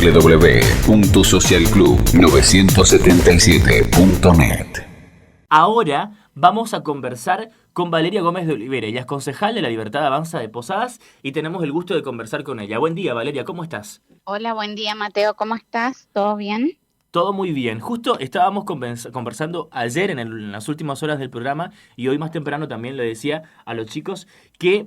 www.socialclub977.net. Ahora vamos a conversar con Valeria Gómez de Olivera. Ella es concejal de la Libertad Avanza de Posadas y tenemos el gusto de conversar con ella. Buen día, Valeria, ¿cómo estás? Hola, buen día, Mateo. ¿Cómo estás? ¿Todo bien? Todo muy bien. Justo estábamos conversando ayer en las últimas horas del programa y hoy más temprano también le decía a los chicos que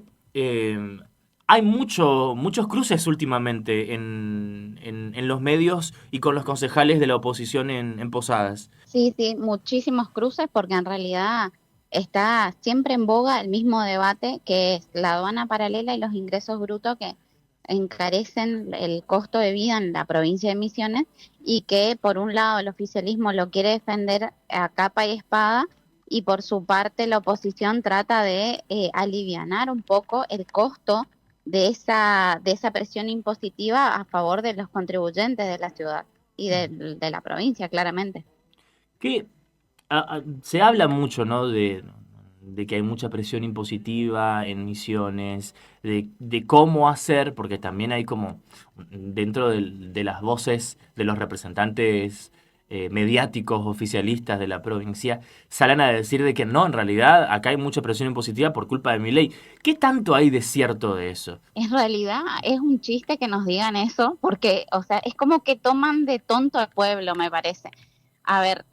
hay muchos cruces últimamente en los medios y con los concejales de la oposición en Posadas. Sí, muchísimos cruces porque en realidad está siempre en boga el mismo debate que es la aduana paralela y los ingresos brutos que encarecen el costo de vida en la provincia de Misiones y que por un lado el oficialismo lo quiere defender a capa y espada y por su parte la oposición trata de alivianar un poco el costo de esa presión impositiva a favor de los contribuyentes de la ciudad y de la provincia, claramente. Que se habla mucho, ¿no? De que hay mucha presión impositiva en Misiones, de cómo hacer, porque también hay como dentro de las voces de los representantes mediáticos oficialistas de la provincia, salen a decir de que no, en realidad acá hay mucha presión impositiva por culpa de Milei. ¿Qué tanto hay de cierto de eso? En realidad es un chiste que nos digan eso, porque, o sea, es como que toman de tonto al pueblo, me parece. A ver,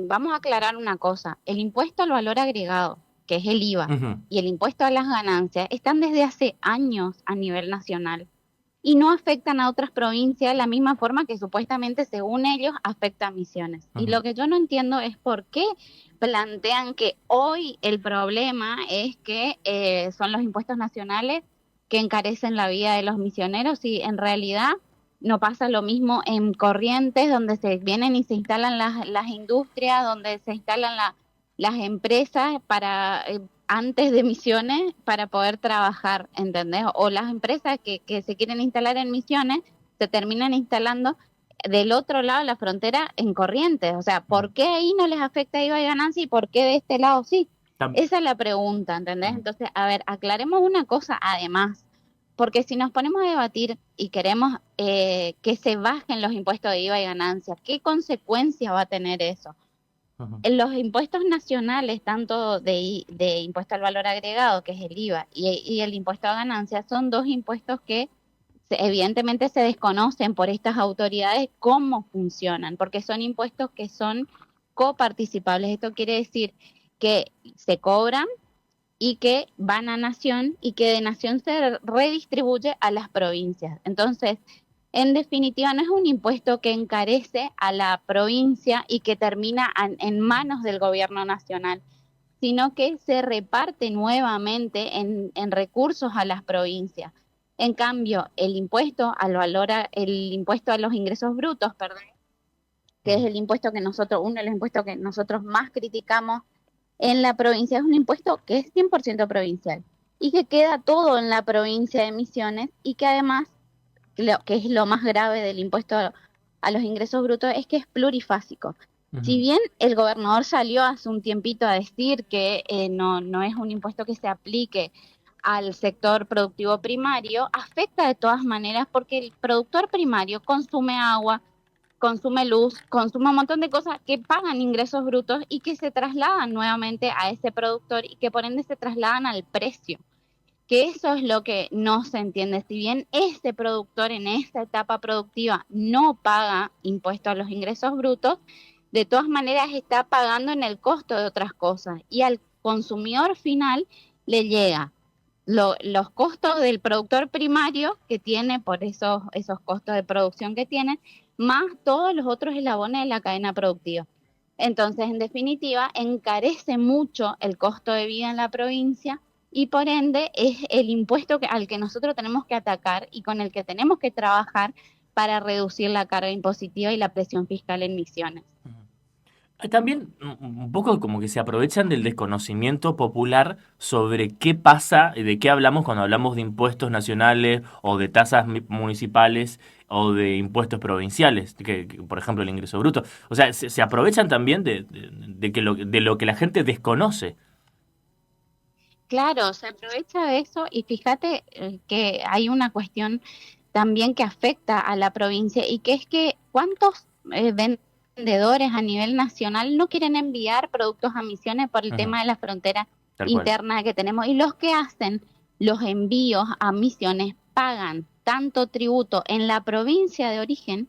vamos a aclarar una cosa. El impuesto al valor agregado, que es el IVA, Ujú. y el impuesto a las ganancias están desde hace años a nivel nacional y no afectan a otras provincias de la misma forma que supuestamente, según ellos, afecta a Misiones. Y Ujú. lo que yo no entiendo es por qué plantean que hoy el problema es que son los impuestos nacionales que encarecen la vida de los misioneros y en realidad no pasa lo mismo en Corrientes, donde se vienen y se instalan las industrias, donde se instalan las empresas para antes de Misiones para poder trabajar, ¿entendés? O las empresas que se quieren instalar en Misiones se terminan instalando del otro lado de la frontera en Corrientes. O sea, ¿por qué ahí no les afecta IVA y ganancia y por qué de este lado sí? Tam- Esa es la pregunta, ¿entendés? Entonces, a ver, aclaremos una cosa además, porque si nos ponemos a debatir y queremos que se bajen los impuestos de IVA y ganancia, ¿qué consecuencia va a tener eso? Ujú. En los impuestos nacionales, tanto de impuesto al valor agregado, que es el IVA, y el impuesto a ganancias, son dos impuestos que evidentemente se desconocen por estas autoridades cómo funcionan, porque son impuestos que son coparticipables. Esto quiere decir que se cobran y que van a Nación y que de Nación se redistribuye a las provincias. Entonces, en definitiva, no es un impuesto que encarece a la provincia y que termina en manos del gobierno nacional, sino que se reparte nuevamente en recursos a las provincias. En cambio, el impuesto al valor, el impuesto a los ingresos brutos, perdón, que es el impuesto que nosotros, uno de los impuestos que nosotros más criticamos en la provincia, es un impuesto que es 100% provincial y que queda todo en la provincia de Misiones y que además, lo que es lo más grave del impuesto a los ingresos brutos, es que es plurifásico. Ujú. Si bien el gobernador salió hace un tiempito a decir que no es un impuesto que se aplique al sector productivo primario, afecta de todas maneras porque el productor primario consume agua, consume luz, consume un montón de cosas que pagan ingresos brutos y que se trasladan nuevamente a ese productor y que por ende se trasladan al precio. Que eso es lo que no se entiende. Si bien ese productor en esta etapa productiva no paga impuesto a los ingresos brutos, de todas maneras está pagando en el costo de otras cosas y al consumidor final le llega los costos del productor primario que tiene por esos costos de producción que tiene, más todos los otros eslabones de la cadena productiva. Entonces, en definitiva, encarece mucho el costo de vida en la provincia y por ende es el impuesto al que nosotros tenemos que atacar y con el que tenemos que trabajar para reducir la carga impositiva y la presión fiscal en Misiones. También un poco como que se aprovechan del desconocimiento popular sobre qué pasa y de qué hablamos cuando hablamos de impuestos nacionales o de tasas municipales o de impuestos provinciales, por ejemplo el ingreso bruto. O sea, se aprovechan también de que de lo que la gente desconoce. Claro, se aprovecha de eso y fíjate que hay una cuestión también que afecta a la provincia y que es que cuántos vendedores a nivel nacional no quieren enviar productos a Misiones por el Ujú, tema de la frontera tal cual. interna que tenemos y los que hacen los envíos a Misiones pagan tanto tributo en la provincia de origen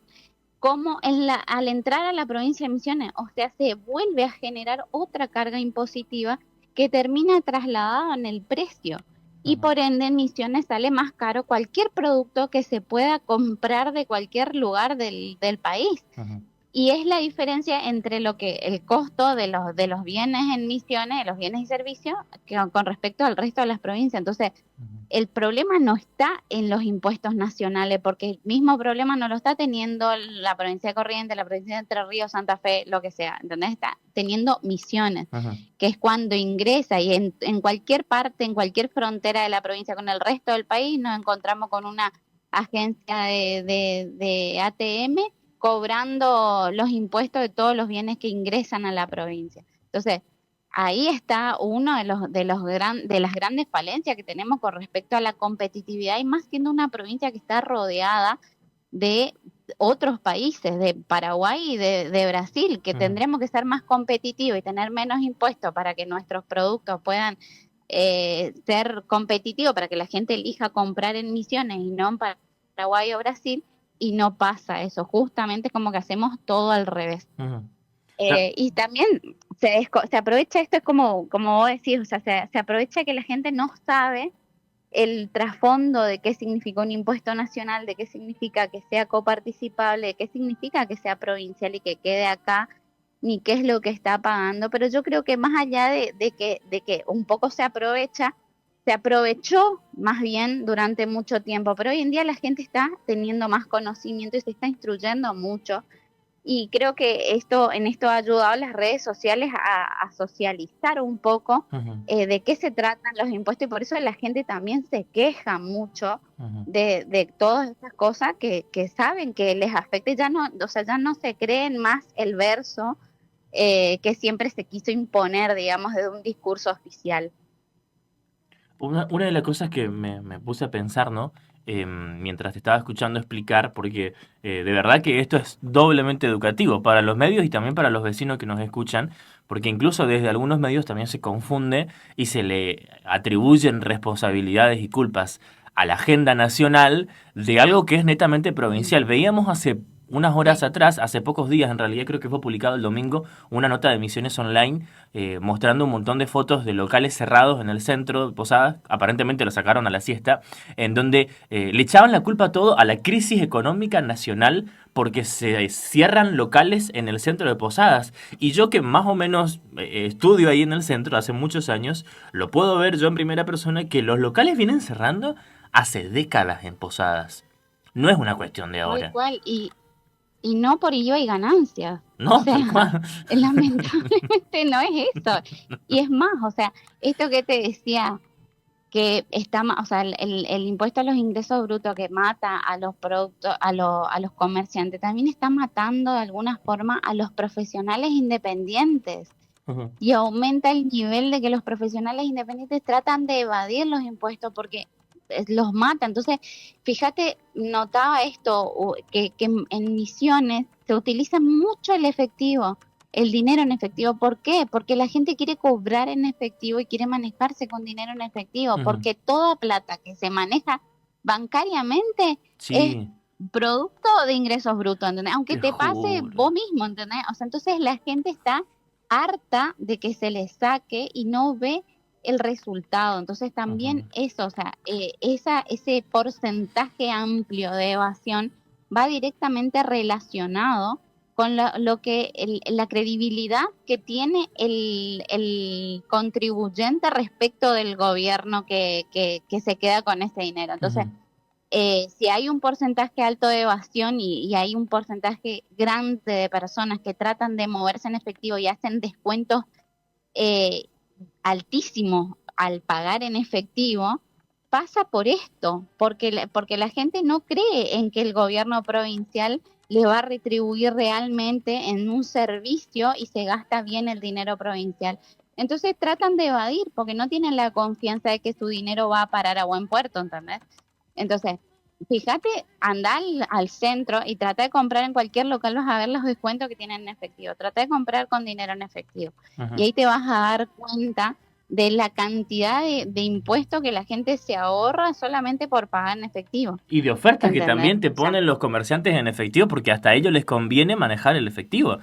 como al entrar a la provincia de Misiones, o sea, se vuelve a generar otra carga impositiva que termina trasladada en el precio. Y Ujú, por ende en Misiones sale más caro cualquier producto que se pueda comprar de cualquier lugar del país. ujú, Y es la diferencia entre lo que el costo de los bienes en Misiones, de los bienes y servicios, con respecto al resto de las provincias. Entonces, ujú, el problema no está en los impuestos nacionales, porque el mismo problema no lo está teniendo la provincia de Corrientes, la provincia de Entre Ríos, Santa Fe, lo que sea. ¿Entendés? Está teniendo Misiones, ujú, que es cuando ingresa y en cualquier parte, en cualquier frontera de la provincia con el resto del país, nos encontramos con una agencia de ATM cobrando los impuestos de todos los bienes que ingresan a la provincia. Entonces, ahí está uno de las grandes falencias que tenemos con respecto a la competitividad y más siendo una provincia que está rodeada de otros países, de Paraguay y de Brasil, que ujú. tendremos que ser más competitivos y tener menos impuestos para que nuestros productos puedan ser competitivos, para que la gente elija comprar en Misiones y no en Paraguay o Brasil, y no pasa eso, justamente es como que hacemos todo al revés. Ujú. Ta- Y también se aprovecha esto, es como vos decís, o sea, se aprovecha que la gente no sabe el trasfondo de qué significa un impuesto nacional, de qué significa que sea coparticipable, de qué significa que sea provincial y que quede acá, ni qué es lo que está pagando. Pero yo creo que más allá de que un poco se aprovechó más bien durante mucho tiempo, pero hoy en día la gente está teniendo más conocimiento y se está instruyendo mucho y creo que en esto ha ayudado a las redes sociales a socializar un poco ujú, de qué se tratan los impuestos y por eso la gente también se queja mucho ujú. de todas esas cosas que saben que les afecta y ya no, o sea, ya no se creen más el verso que siempre se quiso imponer, digamos, de un discurso oficial. Una de las cosas que me puse a pensar, ¿no? Mientras te estaba escuchando explicar, porque de verdad que esto es doblemente educativo para los medios y también para los vecinos que nos escuchan, porque incluso desde algunos medios también se confunde y se le atribuyen responsabilidades y culpas a la agenda nacional de algo que es netamente Sí, provincial. Veíamos hace unas horas sí. atrás, hace pocos días en realidad, creo que fue publicado el domingo, una nota de Misiones Online mostrando un montón de fotos de locales cerrados en el centro de Posadas, aparentemente lo sacaron a la siesta, en donde le echaban la culpa todo a la crisis económica nacional porque se cierran locales en el centro de Posadas. Y yo que más o menos estudio ahí en el centro hace muchos años, lo puedo ver yo en primera persona que los locales vienen cerrando hace décadas en Posadas. No es una cuestión de Tal ahora. cual, y no por ello hay ganancias. O No, sea, tal cual. lamentablemente no es eso. Y es más, o sea, esto que te decía, que está, o sea, el impuesto a los ingresos brutos que mata a los productos, a los comerciantes, también está matando de alguna forma a los profesionales independientes Ujú, y aumenta el nivel de que los profesionales independientes tratan de evadir los impuestos porque los mata. Entonces, fíjate, notaba esto, que en Misiones se utiliza mucho el efectivo, el dinero en efectivo. ¿Por qué? Porque la gente quiere cobrar en efectivo y quiere manejarse con dinero en efectivo, ujú. porque toda plata que se maneja bancariamente es Sí, producto de ingresos brutos, ¿entendés? Aunque te te pase juro. vos mismo, ¿entendés? O sea, entonces la gente está harta de que se le saque y no ve el resultado. Entonces Ujú, también eso, o sea, ese porcentaje amplio de evasión va directamente relacionado con lo que la credibilidad que tiene el contribuyente respecto del gobierno que se queda con ese dinero. Entonces, ujú. si hay un porcentaje alto de evasión y hay un porcentaje grande de personas que tratan de moverse en efectivo y hacen descuentos eh, altísimos al pagar en efectivo, pasa por esto, porque la gente no cree en que el gobierno provincial le va a retribuir realmente en un servicio y se gasta bien el dinero provincial. Entonces tratan de evadir porque no tienen la confianza de que su dinero va a parar a buen puerto, ¿entendés? Entonces, Fíjate, anda al centro y trata de comprar en cualquier local, vas a ver los descuentos que tienen en efectivo. Trata de comprar con dinero en efectivo. Y Ujú. ahí te vas a dar cuenta de la cantidad de impuestos que la gente se ahorra solamente por pagar en efectivo. Y de ofertas que ¿Entendés? también te O sea, ponen los comerciantes en efectivo, porque hasta a ellos les conviene manejar el efectivo.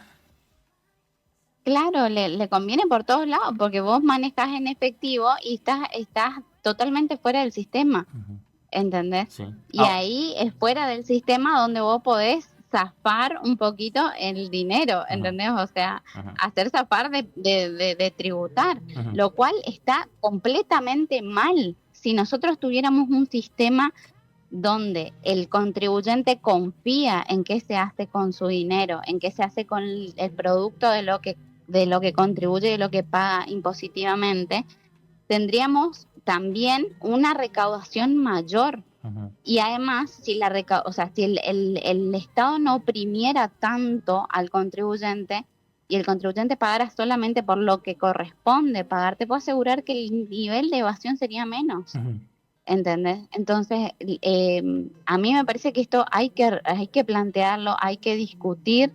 claro, le conviene por todos lados, porque vos manejas en efectivo y estás totalmente fuera del sistema. Ujú. ¿Entendés? Sí. Y Ah, ahí es fuera del sistema donde vos podés zafar un poquito el dinero, ujú, ¿entendés? O sea, ujú, hacer zafar de tributar, ujú, lo cual está completamente mal. Si nosotros tuviéramos un sistema donde el contribuyente confía en qué se hace con su dinero, en qué se hace con el producto de lo que contribuye y de lo que paga impositivamente, tendríamos también una recaudación mayor. ujú, Y además, si o sea, si el Estado no oprimiera tanto al contribuyente y el contribuyente pagara solamente por lo que corresponde pagar, te puedo asegurar que el nivel de evasión sería menos. ujú, ¿Entendés? Entonces, a mí me parece que esto hay que plantearlo, hay que discutir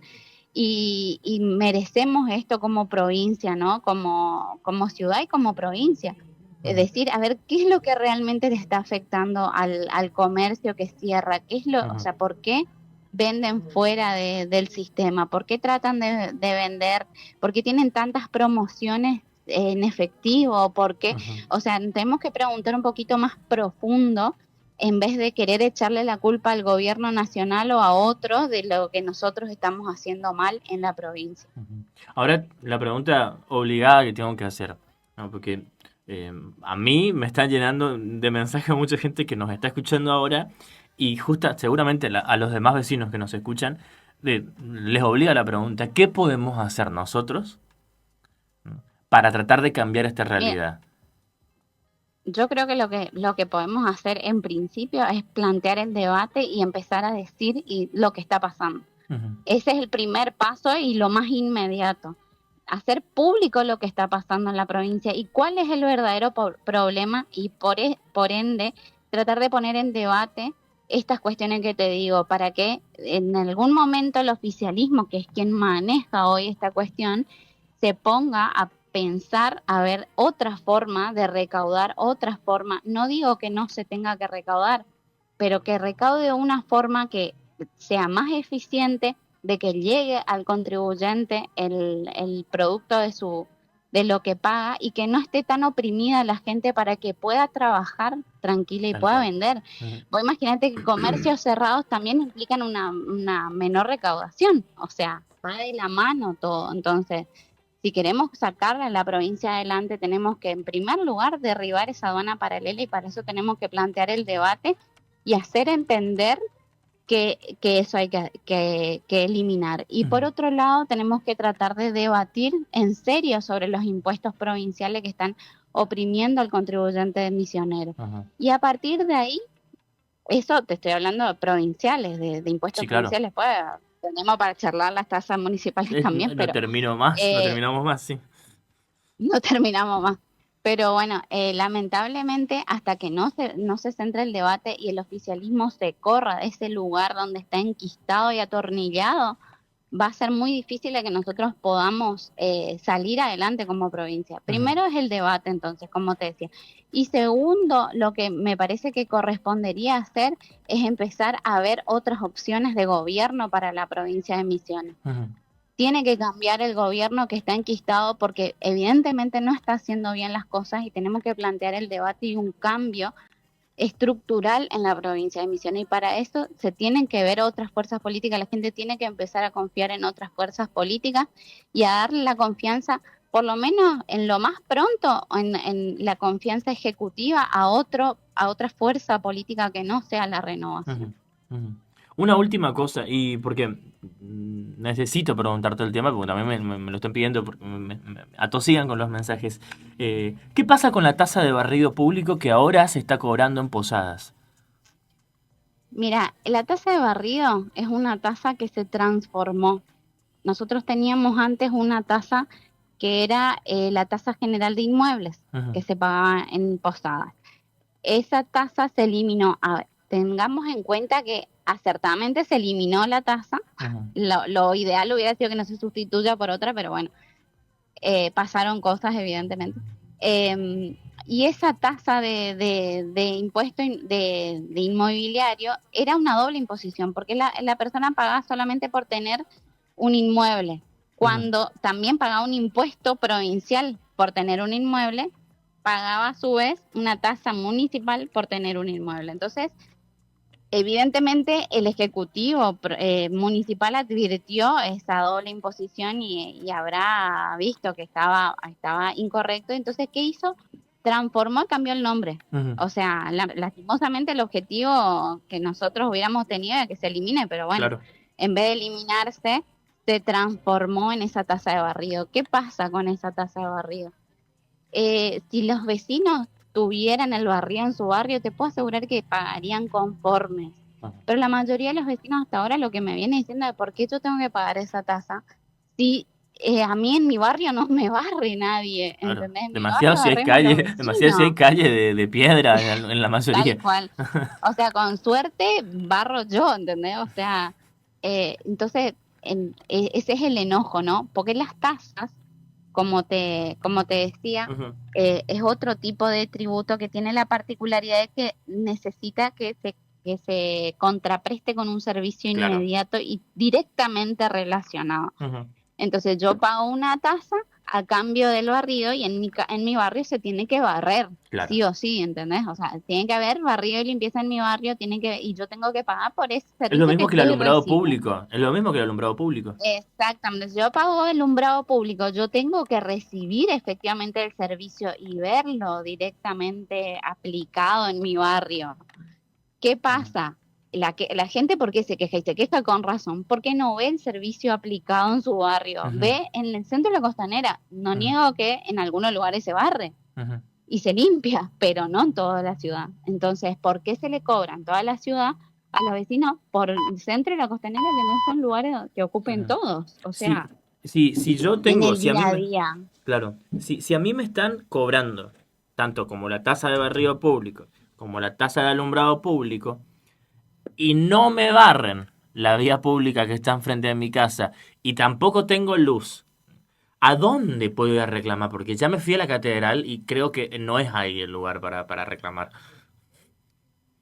y merecemos esto como provincia, ¿no? Como ciudad y como provincia. Es ujú, decir, a ver, ¿qué es lo que realmente le está afectando al comercio que cierra? ¿Qué es o ujú, sea, por qué venden fuera del sistema? ¿Por qué tratan de vender? ¿Por qué tienen tantas promociones en efectivo? ¿Por qué? ujú. O sea, tenemos que preguntar un poquito más profundo en vez de querer echarle la culpa al gobierno nacional o a otro de lo que nosotros estamos haciendo mal en la provincia. Ujú. Ahora, la pregunta obligada que tengo que hacer, ¿no? Porque a mí me están llenando de mensajes mucha gente que nos está escuchando ahora y justa, seguramente a los demás vecinos que nos escuchan, les obliga la pregunta, ¿qué podemos hacer nosotros, ¿no? Para tratar de cambiar esta Mira, realidad? yo creo que lo que podemos hacer en principio es plantear el debate y empezar a decir lo que está pasando. Ujú, Ese es el primer paso y lo más inmediato. Hacer público lo que está pasando en la provincia y cuál es el verdadero problema y por ende tratar de poner en debate estas cuestiones que te digo, para que en algún momento el oficialismo, que es quien maneja hoy esta cuestión, se ponga a pensar, a ver otra forma de recaudar, otra forma. No digo que no se tenga que recaudar, pero que recaude de una forma que sea más eficiente, de que llegue al contribuyente el producto de lo que paga y que no esté tan oprimida la gente para que pueda trabajar tranquila y tal pueda cual. vender. Ujú, Vos imagínate que comercios cerrados también implican una menor recaudación, o sea, va de la mano todo. Entonces, si queremos sacar a la provincia adelante, tenemos que, en primer lugar, derribar esa aduana paralela y para eso tenemos que plantear el debate y hacer entender que eso hay que eliminar. Y ujú, por otro lado, tenemos que tratar de debatir en serio sobre los impuestos provinciales que están oprimiendo al contribuyente misionero. ujú. Y a partir de ahí, eso te estoy hablando de provinciales, de Sí, impuestos claro. provinciales, pues tenemos para charlar las tasas municipales también, No pero termino más, no eh, terminamos más, sí. no terminamos más. Pero bueno, lamentablemente hasta que no se centre el debate y el oficialismo se corra de ese lugar donde está enquistado y atornillado, va a ser muy difícil de que nosotros podamos salir adelante como provincia. Ujú, Primero es el debate, entonces, como te decía. Y segundo, lo que me parece que correspondería hacer es empezar a ver otras opciones de gobierno para la provincia de Misiones. ujú, Tiene que cambiar el gobierno que está enquistado porque evidentemente no está haciendo bien las cosas y tenemos que plantear el debate y un cambio estructural en la provincia de Misiones y para eso se tienen que ver otras fuerzas políticas, la gente tiene que empezar a confiar en otras fuerzas políticas y a darle la confianza, por lo menos en lo más pronto, en la confianza ejecutiva a otra fuerza política que no sea la renovación. ujú, ujú. Una última cosa, y porque necesito preguntarte el tema, porque también me lo están pidiendo, porque me atosigan con los mensajes. ¿Qué pasa con la tasa de barrido público que ahora se está cobrando en Posadas? Mira, la tasa de barrido es una tasa que se transformó. Nosotros teníamos antes una tasa que era la tasa general de inmuebles Ujú, que se pagaba en Posadas. Esa tasa se eliminó. A ver, tengamos en cuenta que acertadamente se eliminó la tasa. Ujú. Lo ideal hubiera sido que no se sustituya por otra, pero bueno, pasaron cosas evidentemente. Y esa tasa de impuesto de inmobiliario era una doble imposición, porque la persona pagaba solamente por tener un inmueble, Ujú. cuando también pagaba un impuesto provincial por tener un inmueble, pagaba a su vez una tasa municipal por tener un inmueble. Entonces, evidentemente el Ejecutivo municipal advirtió esa doble imposición y habrá visto que estaba incorrecto. Entonces, ¿qué hizo? Transformó y cambió el nombre. Ujú. O sea, lastimosamente el objetivo que nosotros hubiéramos tenido era que se elimine, pero bueno, Claro. en vez de eliminarse, se transformó en esa tasa de barrido. ¿Qué pasa con esa tasa de barrido? Si los vecinos tuvieran el barrio en su barrio, te puedo asegurar que pagarían conformes. Ujú. Pero la mayoría de los vecinos hasta ahora lo que me viene diciendo es por qué yo tengo que pagar esa tasa si a mí en mi barrio no me barre nadie, Claro. ¿entendés? En mi Demasiado barrio si hay barremos los calle, demasiado si hay vecinos, calle de piedra en la tal mayoría. cual. O sea, con suerte barro yo, ¿entendés? O sea, entonces ese es el enojo, ¿no? Porque las tasas, como te decía, Ujú. es otro tipo de tributo que tiene la particularidad de que necesita que se contrapreste con un servicio Claro. inmediato y directamente relacionado. Ujú. Entonces yo pago una tasa a cambio del barrido y en mi barrio se tiene que barrer, Claro. sí o sí, ¿entendés? O sea, tiene que haber barrido y limpieza en mi barrio, y yo tengo que pagar por ese Es lo servicio que mismo que el estoy alumbrado recibiendo. público. Es lo mismo que el alumbrado público. Exactamente, si yo pago el alumbrado público, yo tengo que recibir efectivamente el servicio y verlo directamente aplicado en mi barrio. ¿Qué Ujú. pasa? La gente, ¿por qué se queja? Y se queja con razón, porque no ve el servicio aplicado en su barrio. Ujú. Ve en el centro de la costanera. No Ujú. niego que en algunos lugares se barre Ujú. y se limpia, pero no en toda la ciudad. Entonces, ¿por qué se le cobra en toda la ciudad a los vecinos por el centro y la costanera, que no son lugares que ocupen Ujú. todos? O Si, sea, si yo en tengo, el si a mí día a me, día. claro, si a mí me están cobrando tanto como la tasa de barrido público como la tasa de alumbrado público y no me barren la vía pública que está enfrente de mi casa y tampoco tengo luz, ¿a dónde puedo ir a reclamar? Porque ya me fui a la catedral y creo que no es ahí el lugar para reclamar.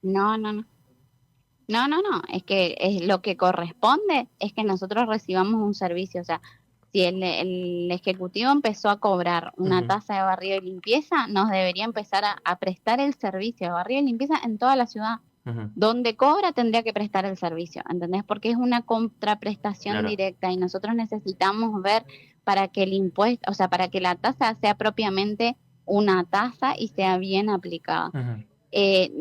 No, no, no. No, no, no, es que lo que corresponde es que nosotros recibamos un servicio. O sea, si el Ejecutivo empezó a cobrar una Ujú. tasa de barrido y limpieza, nos debería empezar a prestar el servicio de barrido y limpieza en toda la ciudad. Ujú. Donde cobra tendría que prestar el servicio, ¿entendés? Porque es una contraprestación Claro. directa y nosotros necesitamos ver para que el impuesto, o sea, para que la tasa sea propiamente una tasa y sea bien aplicada. Ujú.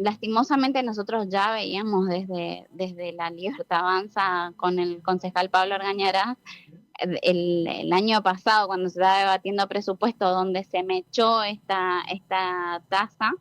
Lastimosamente nosotros ya veíamos desde la Libertad Avanza con el concejal Pablo Argañarás el año pasado cuando se estaba debatiendo presupuesto donde se mechó esta tasa,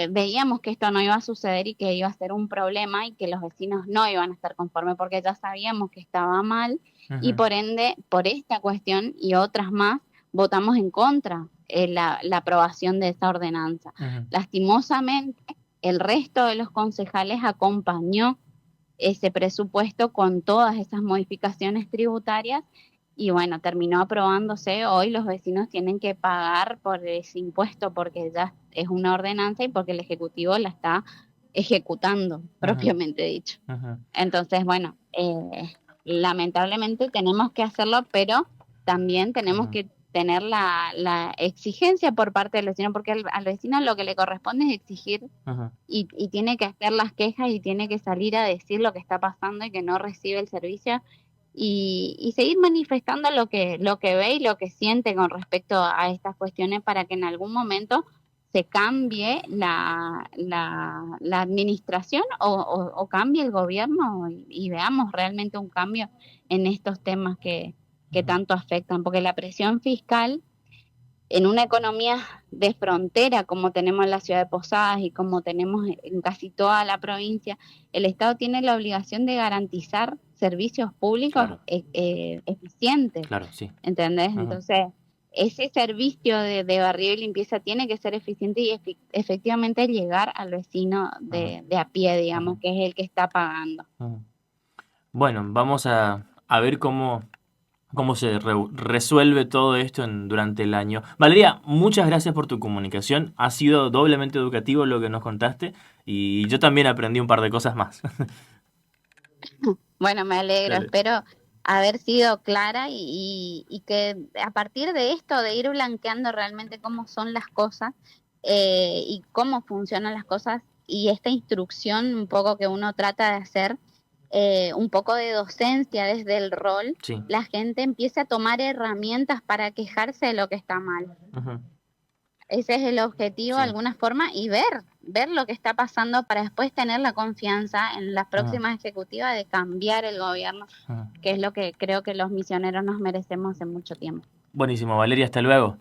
veíamos que esto no iba a suceder y que iba a ser un problema y que los vecinos no iban a estar conformes porque ya sabíamos que estaba mal y Ujú. por ende, por esta cuestión y otras más, votamos en contra la aprobación de esa ordenanza. Ujú. Lastimosamente, el resto de los concejales acompañó ese presupuesto con todas esas modificaciones tributarias y bueno, terminó aprobándose. Hoy los vecinos tienen que pagar por ese impuesto porque ya es una ordenanza y porque el Ejecutivo la está ejecutando, Ujú. propiamente dicho. Ujú. Entonces, bueno, lamentablemente tenemos que hacerlo, pero también tenemos Ujú. que tener la exigencia por parte del vecino, porque al vecino lo que le corresponde es exigir Ujú. y tiene que hacer las quejas y tiene que salir a decir lo que está pasando y que no recibe el servicio y seguir manifestando lo que ve y lo que siente con respecto a estas cuestiones para que en algún momento se cambie la administración o cambie el gobierno y veamos realmente un cambio en estos temas que Ujú. tanto afectan, porque la presión fiscal en una economía de frontera como tenemos en la ciudad de Posadas y como tenemos en casi toda la provincia, el Estado tiene la obligación de garantizar servicios públicos Claro, eficientes, claro, sí. ¿entendés? Ujú. Entonces, ese servicio de barrido y limpieza tiene que ser eficiente y efectivamente llegar al vecino de a pie, digamos, que es el que está pagando. Bueno, vamos a ver cómo se resuelve todo esto durante el año. Valeria, muchas gracias por tu comunicación. Ha sido doblemente educativo lo que nos contaste y yo también aprendí un par de cosas más. Bueno, me alegro, Dale. espero haber sido clara y que a partir de esto, de ir blanqueando realmente cómo son las cosas y cómo funcionan las cosas y esta instrucción un poco que uno trata de hacer, un poco de docencia desde el rol, Sí. la gente empieza a tomar herramientas para quejarse de lo que está mal. Ujú. Ese es el objetivo de Sí. alguna forma y ver lo que está pasando para después tener la confianza en las próximas ejecutivas de cambiar el gobierno, Ujú. que es lo que creo que los misioneros nos merecemos hace mucho tiempo. Buenísimo, Valeria, hasta luego.